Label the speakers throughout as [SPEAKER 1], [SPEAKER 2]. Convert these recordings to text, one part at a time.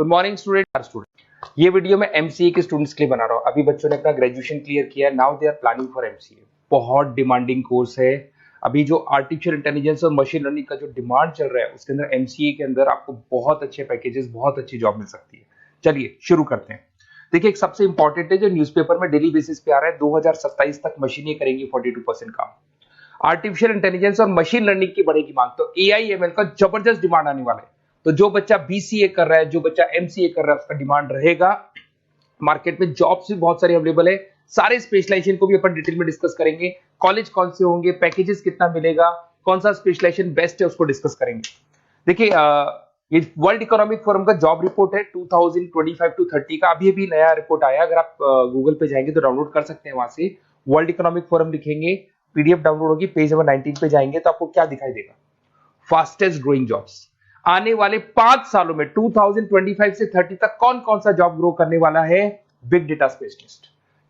[SPEAKER 1] Good morning student. ये video मैं MCA के स्टूडेंट्स के लिए बना रहा हूँ। अभी बच्चों ने अपना ग्रेजुएशन क्लियर किया है, now they are planning for MCA. बहुत डिमांडिंग कोर्स है। अभी जो आर्टिफिशियल इंटेलिजेंस और मशीन लर्निंग का जो डिमांड चल रहा है उसके अंदर एमसीए के अंदर आपको बहुत अच्छे पैकेजेस, बहुत अच्छी जॉब मिल सकती है। चलिए शुरू करते हैं। देखिए, एक सबसे इंपॉर्टेंट है जो न्यूज़पेपर में डेली बेसिस पे आ रहा है, 2027 तक मशीनें करेंगी 42% काम। आर्टिफिशियल इंटेलिजेंस और मशीन लर्निंग की बढ़ेगी मांग, तो एआई एमएल का जबरदस्त डिमांड आने वाला है। तो जो बच्चा बीसीए कर रहा है, जो बच्चा एमसीए कर रहा है, उसका डिमांड रहेगा। मार्केट में जॉब्स भी बहुत सारे अवेलेबल है। सारे स्पेशलाइजेशन को भी अपन डिटेल में डिस्कस करेंगे। कॉलेज कौन से होंगे, पैकेजेस कितना मिलेगा, कौन सा स्पेशलाइजेशन बेस्ट है, उसको डिस्कस करेंगे। देखिए, ये वर्ल्ड इकोनॉमिक फोरम का जॉब रिपोर्ट है 2025 टू 30 का। अभी अभी नया रिपोर्ट आया, अगर आप गूगल पे जाएंगे तो डाउनलोड कर सकते हैं। वहां से वर्ल्ड इकोनॉमिक फोरम लिखेंगे, पीडीएफ डाउनलोड होगी, पेज नंबर 19 पे जाएंगे तो आपको क्या दिखाई देगा, फास्टेस्ट ग्रोइंग जॉब्स। आने वाले 5 सालों में 2025 से 30 तक कौन कौन सा जॉब ग्रो करने वाला है। बिग डेटा स्पेशलिस्ट,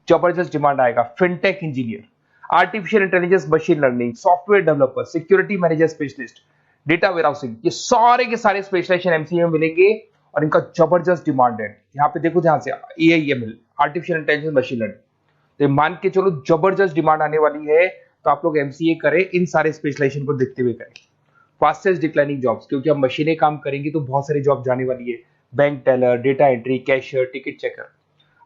[SPEAKER 1] जबरदस्त डिमांड आएगा। Fintech engineer, artificial intelligence, machine learning, software developer, security manager specialist, data warehousing, ये सारे के सारे स्पेशलाइजेशन एमसीए में मिलेंगे और इनका जबरदस्त डिमांड है। यहाँ पे देखो, ध्यान से, AIML, artificial intelligence, machine learning, तो मान के चलो जबरदस्त डिमांड आने वाली है। तो आप लोग एमसीए करें, इन सारे स्पेशलाइजेशन को देखते हुए करें। फास्टेस्ट डिक्लाइनिंग जॉब्स, क्योंकि अब मशीनें काम करेंगी तो बहुत सारी जॉब जाने वाली है। Bank teller, data entry, cashier, ticket checker.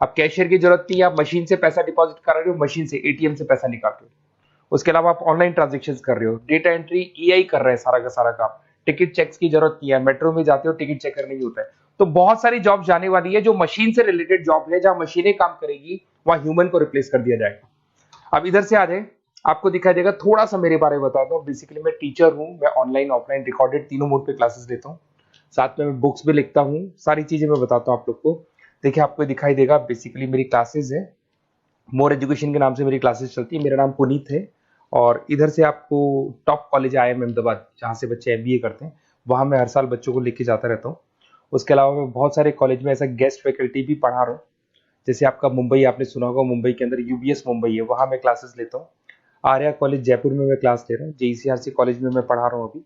[SPEAKER 1] अब कैशियर की जरूरत नहीं है, आप मशीन से पैसा डिपॉजिट कर रहे हो, मशीन से एटीएम से पैसा निकाल रहे हो। उसके अलावा आप ऑनलाइन ट्रांजेक्शन कर रहे हो। डेटा एंट्री एआई कर रहा है सारा का सारा काम। टिकट चेक्स की जरूरत नहीं है, मेट्रो में जाते हो टिकट चेकर नहीं होता है। तो बहुत सारी जॉब जाने वाली है जो मशीन से रिलेटेड जॉब है, जहां मशीनें काम करेगी वहां ह्यूमन को रिप्लेस कर दिया जाएगा। अब इधर से आ जाए, आपको दिखाई देगा। थोड़ा सा मेरे बारे में बता दो। बेसिकली मैं टीचर हूं, मैं ऑनलाइन ऑफलाइन रिकॉर्डेड तीनों मोड पे क्लासेस लेता हूं। साथ में मैं बुक्स भी लिखता हूं, सारी चीजें मैं बताता हूं आप लोग को। देखिए, आपको दिखाई देगा, बेसिकली मेरी क्लासेस है, मोर एजुकेशन के नाम से मेरी क्लासेस चलती है। मेरा नाम पुनीत है। और इधर से आपको टॉप कॉलेज आईआईएम अहमदाबाद, जहाँ से बच्चे एमबीए करते हैं, वहां मैं हर साल बच्चों को लेके जाता रहता हूँ। उसके अलावा मैं बहुत सारे कॉलेज में ऐसा गेस्ट फैकल्टी भी पढ़ा रहा हूँ। जैसे आपका मुंबई, आपने सुना होगा, मुंबई के अंदर यूबीएस मुंबई है, वहां मैं क्लासेस लेता हूँ। आर्या कॉलेज जयपुर में मैं क्लास ले रहा हूँ। जेईसीआरसी कॉलेज में मैं पढ़ा रहा हूँ अभी।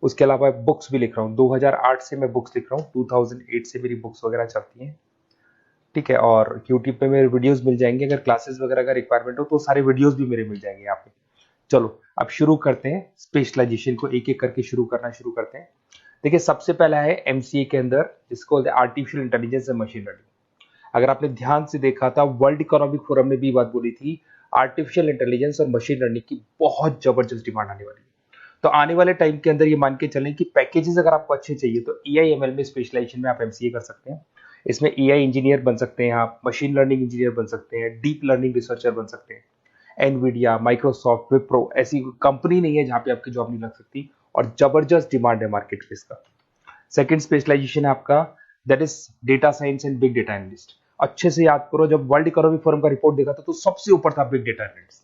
[SPEAKER 1] उसके अलावा बुक्स भी लिख रहा हूँ। 2008 से मैं बुक्स लिख रहा हूँ, 2008 से मेरी बुक्स वगैरह चलती हैं। ठीक है, और यूट्यूब पे मेरे वीडियोस मिल जाएंगे। अगर क्लासेस वगैरह का रिक्वायरमेंट हो तो सारे वीडियोस भी मेरे मिल जाएंगे यहाँ पे। चलो अब शुरू करते हैं, स्पेशलाइजेशन को एक एक करके शुरू करते हैं। देखिए, सबसे पहला है एमसीए के अंदर, जिसको artificial intelligence and machine learning. अगर आपने ध्यान से देखा था, वर्ल्ड इकोनॉमिक फोरम ने भी बात बोली थी, आर्टिफिशियल इंटेलिजेंस और मशीन लर्निंग की बहुत जबरदस्त डिमांड आने वाली है। तो आने वाले टाइम के अंदर ये मान के चलें कि पैकेजेस अगर आपको अच्छे चाहिए तो एआईएमएल में स्पेशलाइजेशन में आप एमसीए कर सकते हैं। इसमें एआई इंजीनियर बन सकते हैं, आप मशीन लर्निंग इंजीनियर बन सकते हैं, डीप लर्निंग रिसर्चर बन सकते हैं। एनवीडिया, माइक्रोसॉफ्ट, विप्रो, ऐसी कंपनी नहीं है जहां पे आपकी जॉब नहीं लग सकती, और जबरदस्त डिमांड है मार्केट में इसका। सेकंड स्पेशलाइजेशन है आपका, that is data science and big data analyst. अच्छे से याद करो, जब वर्ल्ड इकोनॉमिक फोरम का रिपोर्ट देखा था तो सबसे ऊपर था बिग डेटा एनालिस्ट।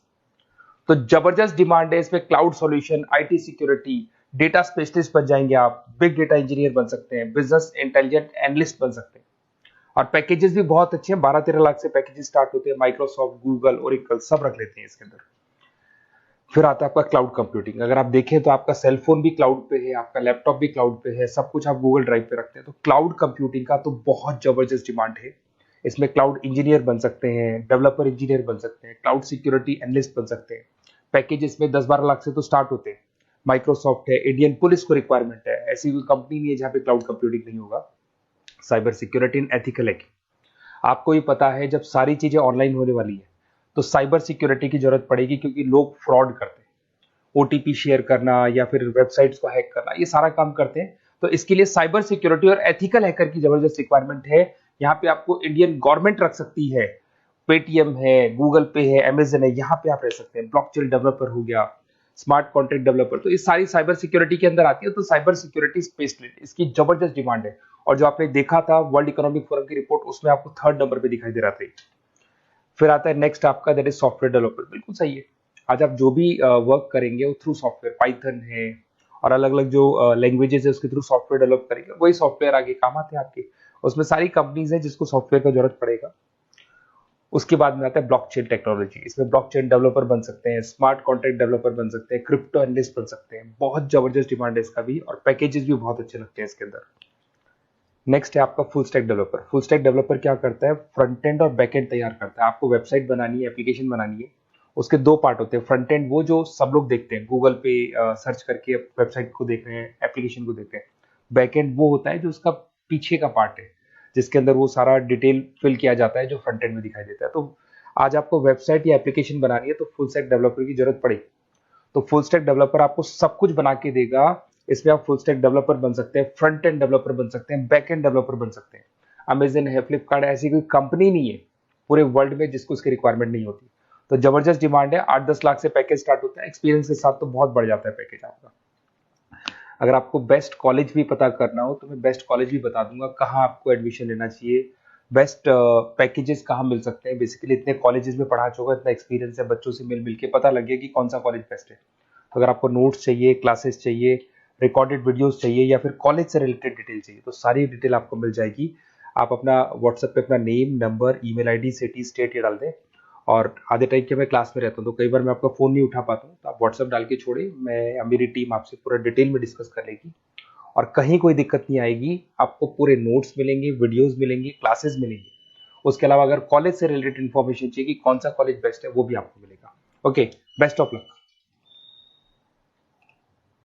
[SPEAKER 1] तो जबरदस्त डिमांड है इसमें। Cloud solution, IT security, data specialist बन जाएंगे आप, बिग डेटा इंजीनियर बन सकते हैं, बिजनेस इंटेलिजेंट एनालिस्ट बन सकते हैं। और पैकेजेस भी बहुत अच्छे हैं, 12-13 लाख से पैकेजेस स्टार्ट होते हैं। माइक्रोसॉफ्ट, गूगल, ओरेकल सब रख लेते हैं इसके अंदर। फिर आता है आपका क्लाउड कंप्यूटिंग। अगर आप देखें तो आपका सेलफोन भी क्लाउड पे है, आपका लैपटॉप भी क्लाउड पे है, सब कुछ आप गूगल ड्राइव पे रखते हैं। तो क्लाउड कंप्यूटिंग का तो बहुत जबरदस्त डिमांड है। इसमें क्लाउड इंजीनियर बन सकते हैं, डेवलपर इंजीनियर बन सकते हैं, क्लाउड सिक्योरिटी एनालिस्ट बन सकते हैं। पैकेज इसमें 10-12 लाख से तो स्टार्ट होते हैं। माइक्रोसॉफ्ट है, इंडियन पुलिस को रिक्वायरमेंट है, ऐसी कोई कंपनी नहीं है जहां पे क्लाउड कंप्यूटिंग नहीं होगा। Cyber security and ethical hacking, आपको ही पता है जब सारी चीजें ऑनलाइन होने वाली है तो साइबर सिक्योरिटी की जरूरत पड़ेगी, क्योंकि लोग फ्रॉड करते हैं। ओटीपी शेयर करना या फिर वेबसाइट्स को हैक करना, ये सारा काम करते हैं। तो इसके लिए साइबर सिक्योरिटी और एथिकल हैकर की जबरदस्त रिक्वायरमेंट है। यहाँ पे आपको इंडियन गवर्नमेंट रख सकती है, पेटीएम है, गूगल पे है, अमेजन है, यहाँ पे आप रह सकते हैं। ब्लॉकचेन डेवलपर हो गया, स्मार्ट कॉन्ट्रैक्ट डेवलपर, तो ये सारी साइबर सिक्योरिटी के अंदर आती है। तो साइबर सिक्योरिटी स्पेशलिस्ट, इसकी जबरदस्त डिमांड है। और जो आपने देखा था वर्ल्ड इकोनॉमिक फोरम की रिपोर्ट, उसमें आपको 3rd नंबर पे दिखाई दे रहा था। फिर आता है नेक्स्ट आपका, दैट इज सॉफ्टवेयर डेवलपर। बिल्कुल सही है। आज आप जो भी वर्क करेंगे वो थ्रू सॉफ्टवेयर, पाइथन है और अलग अलग जो लैंग्वेजेस है उसके थ्रू सॉफ्टवेयर डेवलप करेंगे, वही सॉफ्टवेयर आगे काम आते हैं आपके। उसमें सारी कंपनीज है जिसको सॉफ्टवेयर का जरूरत पड़ेगा। उसके बाद में आता है ब्लॉकचेन टेक्नोलॉजी। इसमें ब्लॉकचेन डेवलपर बन सकते हैं, स्मार्ट कॉन्ट्रैक्ट डेवलपर बन सकते हैं, क्रिप्टो एनालिस्ट बन सकते हैं। बहुत जबरदस्त डिमांड है इसका भी, और पैकेजेस भी बहुत अच्छे लगते हैं इसके अंदर। नेक्स्ट है आपका full stack developer. Full stack developer क्या करता है, फ्रंट एंड और बैक एंड तैयार करता है। आपको वेबसाइट बनानी है, एप्लीकेशन बनानी है, उसके दो पार्ट होते हैं। फ्रंट एंड वो जो सब लोग देखते हैं, गूगल पे सर्च करके वेबसाइट को देख रहे हैं, एप्लीकेशन को देख रहे हैं। बैक एंड वो होता है जो उसका पीछे का पार्ट है, जिसके अंदर वो सारा डिटेल फिल किया जाता है जो फ्रंट एंड में दिखाई देता है। तो आज आपको वेबसाइट या एप्लीकेशन बनानी है तो फुल स्टैक डेवलपर की जरूरत पड़ेगी। तो फुल स्टैक डेवलपर आपको सब कुछ बना के देगा। इसमें आप फुल स्टैक डेवलपर बन सकते हैं, फ्रंट एंड डेवलपर बन सकते हैं, बैक एंड डेवलपर बन सकते हैं। अमेजन है, फ्लिपकार्ट है, ऐसी कोई कंपनी नहीं है पूरे वर्ल्ड में जिसको उसकी रिक्वायरमेंट नहीं होती। तो जबरदस्त डिमांड है, 8-10 लाख से पैकेज स्टार्ट होता है। एक्सपीरियंस के साथ तो बहुत बढ़ जाता है पैकेज आपका। अगर आपको बेस्ट कॉलेज भी पता करना हो तो मैं बेस्ट कॉलेज भी बता दूंगा, कहाँ आपको एडमिशन लेना चाहिए, बेस्ट पैकेजेस कहाँ मिल सकते हैं। बेसिकली इतने कॉलेजेस में पढ़ा चुका, इतना एक्सपीरियंस है, बच्चों से मिल मिल के पता लग गया कि कौन सा कॉलेज बेस्ट है। अगर आपको नोट्स चाहिए, क्लासेस चाहिए, रिकॉर्डेड वीडियोस चाहिए, या फिर कॉलेज से रिलेटेड डिटेल चाहिए, तो सारी डिटेल आपको मिल जाएगी। आप अपना व्हाट्सएप पे अपना name, number, email ID, city, state ये डाल दें। और आधे टाइम के मैं क्लास में रहता हूँ तो कई बार मैं आपका फ़ोन नहीं उठा पाता हूँ, तो आप व्हाट्सएप डाल के छोड़े, मैं या मेरी टीम आपसे पूरा डिटेल में डिस्कस कर लेगी। और कहीं कोई दिक्कत नहीं आएगी। आपको पूरे नोट्स मिलेंगे, वीडियोस मिलेंगे, क्लासेस मिलेंगे। उसके अलावा अगर कॉलेज से रिलेटेड इन्फॉर्मेशन चाहिए कि कौन सा कॉलेज बेस्ट है, वो भी आपको मिलेगा। Okay, best of luck.